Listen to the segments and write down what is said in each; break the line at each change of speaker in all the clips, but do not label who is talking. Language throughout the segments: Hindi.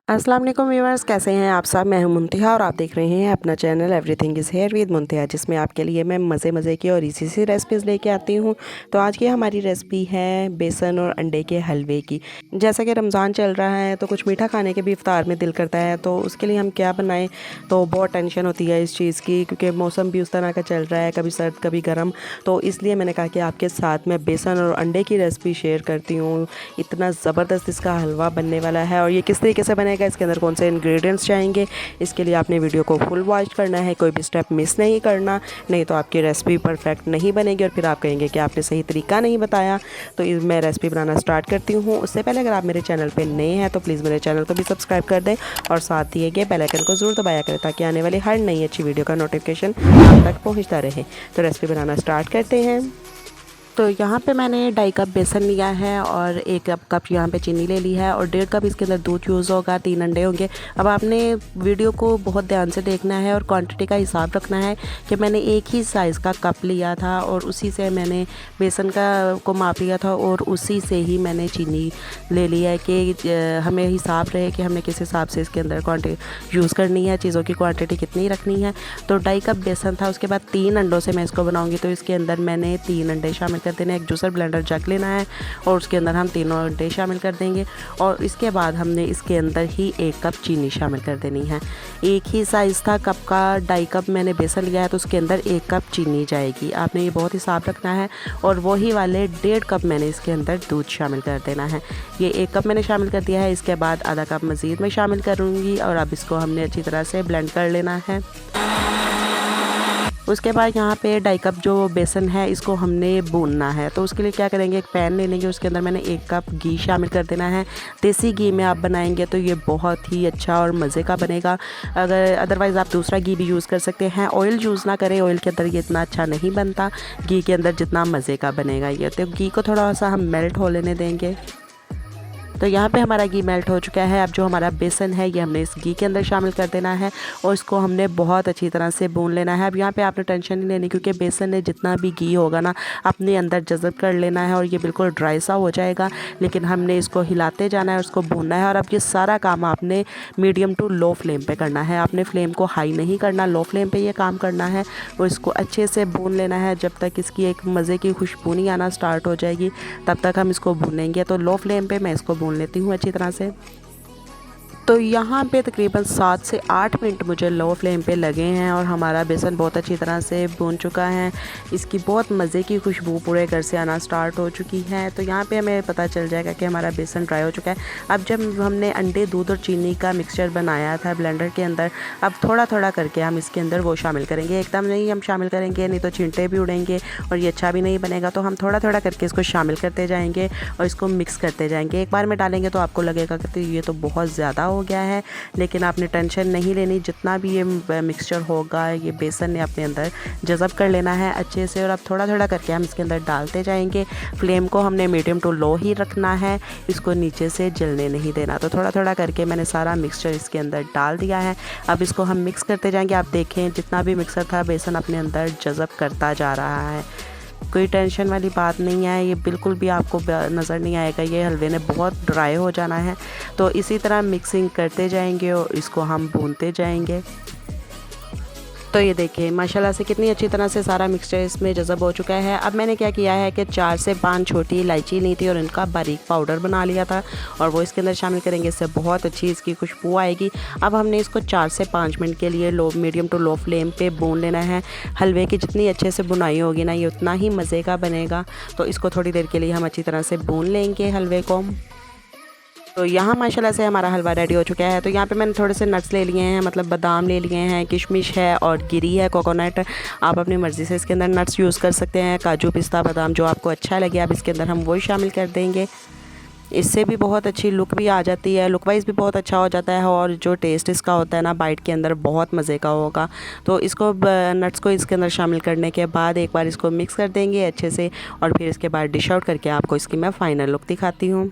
अस्सलाम वालेकुम व्यूअर्स, कैसे हैं आप सब। मैं हूं मुंतहा और आप देख रहे हैं अपना channel everything is here with Muntaha, जिसमें आपके लिए मैं मज़े की और इसी सी रेसिपीज़ लेके आती हूं। तो आज की हमारी रेसिपी है बेसन और अंडे के हलवे की। जैसा कि रमज़ान चल रहा है तो कुछ मीठा खाने के भी इफ्तार में दिल करता है, तो उसके लिए हम क्या बनाएं। तो बहुत टेंशन होती है इस चीज़ की, क्योंकि मौसम भी उस तरह का चल रहा है, कभी सर्द कभी गर्म। तो इसलिए मैंने कहा कि आपके साथ मैं बेसन और अंडे की रेसिपी शेयर करती हूँ। इतना ज़बरदस्त इसका हलवा बनने वाला है, और ये किस तरीके से बनेगा, इसके अंदर कौन से इंग्रेडिएंट्स चाहेंगे, इसके लिए आपने वीडियो को फुल वॉच करना है, कोई भी स्टेप मिस नहीं करना, नहीं तो आपकी रेसिपी परफेक्ट नहीं बनेगी और फिर आप कहेंगे कि आपने सही तरीका नहीं बताया। तो मैं रेसिपी बनाना स्टार्ट करती हूँ। उससे पहले अगर आप मेरे चैनल पर नए हैं तो प्लीज़ मेरे चैनल को भी सब्सक्राइब कर दें और साथ दिए गए बेल आइकन को ज़रूर दबाया करें, ताकि आने वाली हर नई अच्छी वीडियो का नोटिफिकेशन आप तक पहुँचता रहे। तो रेसिपी बनाना स्टार्ट करते हैं। तो यहाँ पे मैंने 2.5 कप बेसन लिया है और 1 कप यहाँ पे चीनी ले ली है, और 1.5 कप इसके अंदर दूध यूज़ होगा, 3 अंडे होंगे। अब आपने वीडियो को बहुत ध्यान से देखना है और क्वांटिटी का हिसाब रखना है कि मैंने एक ही साइज़ का कप लिया था और उसी से मैंने बेसन को माप लिया था, और उसी से ही मैंने चीनी ले लिया है कि हमें हिसाब रहे कि हमने किस हिसाब से इसके अंदर क्वांटिटी यूज़ करनी है, चीज़ों की क्वांटिटी कितनी रखनी है। तो 2.5 कप बेसन था, उसके बाद 3 अंडों से मैं इसको बनाऊँगी। तो इसके अंदर मैंने 3 अंडे शामिल कर देना है। एक जूसर ब्लेंडर जग लेना है और उसके अंदर हम तीनों अंडे शामिल कर देंगे, और इसके बाद हमने इसके अंदर ही 1 कप चीनी शामिल कर देनी है। एक ही साइज़ था कप का, 2.5 कप मैंने बेसन लिया है तो उसके अंदर 1 कप चीनी जाएगी। आपने ये बहुत हिसाब रखना है, और वही वाले 1.5 कप मैंने इसके अंदर दूध शामिल कर देना है। ये 1 कप मैंने शामिल कर दिया है, इसके बाद आधा कप मज़ीद मैं शामिल करूँगी, और अब इसको हमने अच्छी तरह से ब्लेंड कर लेना है। उसके बाद यहाँ पे 2.5 कप जो बेसन है इसको हमने भूनना है। तो उसके लिए क्या करेंगे, एक पैन ले लेंगे, उसके अंदर मैंने 1 कप घी शामिल कर देना है। देसी घी में आप बनाएंगे तो ये बहुत ही अच्छा और मज़े का बनेगा। अगर अदरवाइज़ आप दूसरा घी भी यूज़ कर सकते हैं। ऑयल यूज़ ना करें, ऑयल के अंदर ये इतना अच्छा नहीं बनता, घी के अंदर जितना मज़े का बनेगा ये। तो घी को थोड़ा सा हम मेल्ट हो लेने देंगे। तो यहाँ पे हमारा घी मेल्ट हो चुका है। अब जो हमारा बेसन है ये हमने इस घी के अंदर शामिल कर देना है, और इसको हमने बहुत अच्छी तरह से भून लेना है। अब यहाँ पे आपने टेंशन नहीं लेनी, क्योंकि बेसन ने जितना भी घी होगा ना अपने अंदर जज़ब कर लेना है, और ये बिल्कुल ड्राई सा हो जाएगा। लेकिन हमने इसको हिलाते जाना है, उसको भूनना है। और अब ये सारा काम आपने मीडियम टू लो फ्लेम पर करना है। आपने फ्लेम को हाई नहीं करना, लो फ्लेम पर ये काम करना है। और इसको अच्छे से भून लेना है जब तक इसकी एक मज़े की खुशबू नहीं आना स्टार्ट हो जाएगी, तब तक हम इसको भूनेंगे। तो लो फ्लेम पर मैं इसको भून लेती हूँ अच्छी तरह से। तो यहाँ पे तकरीबन 7 से 8 मिनट मुझे लो फ्लेम पे लगे हैं, और हमारा बेसन बहुत अच्छी तरह से भून चुका है। इसकी बहुत मज़े की खुशबू पूरे घर से आना स्टार्ट हो चुकी है। तो यहाँ पे हमें पता चल जाएगा कि हमारा बेसन ड्राई हो चुका है। अब जब हमने अंडे, दूध और चीनी का मिक्सचर बनाया था ब्लेंडर के अंदर, अब थोड़ा थोड़ा करके हम इसके अंदर वो शामिल करेंगे। एकदम नहीं हम शामिल करेंगे, नहीं तो छींटे भी उड़ेंगे और ये अच्छा भी नहीं बनेगा। तो हम थोड़ा थोड़ा करके इसको शामिल करते जाएंगे और इसको मिक्स करते जाएंगे। एक बार में डालेंगे तो आपको लगेगा कि ये तो बहुत ज़्यादा हो गया है, लेकिन आपने टेंशन नहीं लेनी। जितना भी ये मिक्सचर होगा ये बेसन ने अपने अंदर जज़ब कर लेना है अच्छे से। और अब थोड़ा थोड़ा करके हम इसके अंदर डालते जाएंगे। फ्लेम को हमने मीडियम टू लो ही रखना है, इसको नीचे से जलने नहीं देना। तो थोड़ा थोड़ा करके मैंने सारा मिक्सचर इसके अंदर डाल दिया है। अब इसको हम मिक्स करते जाएंगे। आप देखें जितना भी मिक्सर था बेसन अपने अंदर जज़ब करता जा रहा है। कोई टेंशन वाली बात नहीं है, ये बिल्कुल भी आपको नज़र नहीं आएगा। ये हलवे ने बहुत ड्राई हो जाना है। तो इसी तरह मिक्सिंग करते जाएंगे और इसको हम भूनते जाएंगे। तो ये देखिए माशाल्लाह से कितनी अच्छी तरह से सारा मिक्सचर इसमें जज़ब हो चुका है। अब मैंने क्या किया है कि 4 से 5 छोटी इलायची ली थी और इनका बारीक पाउडर बना लिया था, और वो इसके अंदर शामिल करेंगे। इससे बहुत अच्छी इसकी खुशबू आएगी। अब हमने इसको 4 से 5 मिनट के लिए मीडियम टू लो फ्लेम पे भून लेना है। हलवे की जितनी अच्छे से बुनाई होगी ना ये उतना ही मज़े का बनेगा। तो इसको थोड़ी देर के लिए हम अच्छी तरह से भून लेंगे हलवे को। तो यहाँ माशाल्लाह से हमारा हलवा रेडी हो चुका है। तो यहाँ पे मैंने थोड़े से नट्स ले लिए हैं, मतलब बादाम ले लिए हैं, किशमिश है और गिरी है, कोकोनट। आप अपनी मर्ज़ी से इसके अंदर नट्स यूज़ कर सकते हैं, काजू, पिस्ता, बादाम, जो आपको अच्छा लगे आप इसके अंदर हम वही शामिल कर देंगे। इससे भी बहुत अच्छी लुक भी आ जाती है, लुक वाइज भी बहुत अच्छा हो जाता है, और जो टेस्ट इसका होता है ना बाइट के अंदर बहुत मज़े का होगा। तो इसको नट्स को इसके अंदर शामिल करने के बाद एक बार इसको मिक्स कर देंगे अच्छे से, और फिर इसके बाद डिश आउट करके आपको इसकी मैं फ़ाइनल लुक दिखाती हूँ।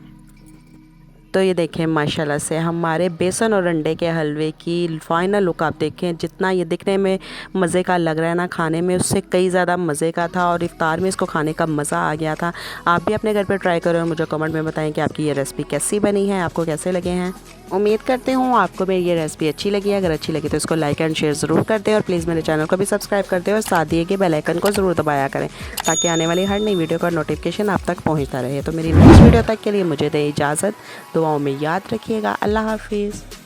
तो ये देखें माशाल्लाह से हमारे बेसन और अंडे के हलवे की फ़ाइनल लुक आप देखें। जितना ये दिखने में मज़े का लग रहा है ना, खाने में उससे कई ज़्यादा मज़े का था और इफ्तार में इसको खाने का मज़ा आ गया था। आप भी अपने घर पर ट्राई करो और मुझे कमेंट में बताएं कि आपकी ये रेसिपी कैसी बनी है, आपको कैसे लगे हैं। उम्मीद करते हूँ आपको मेरी ये रेसिपी अच्छी लगी है। अगर अच्छी लगी तो इसको लाइक एंड शेयर ज़रूर कर दें और प्लीज़ मेरे चैनल को भी सब्सक्राइब कर दें और साथ दिए के बेल आइकन को ज़रूर दबाया करें ताकि आने वाली हर नई वीडियो का नोटिफिकेशन आप तक पहुँचता रहे। तो मेरी नेक्स्ट वीडियो तक के लिए मुझे दें इजाज़त। दुआओं में याद रखिएगा। अल्लाह हाफिज़।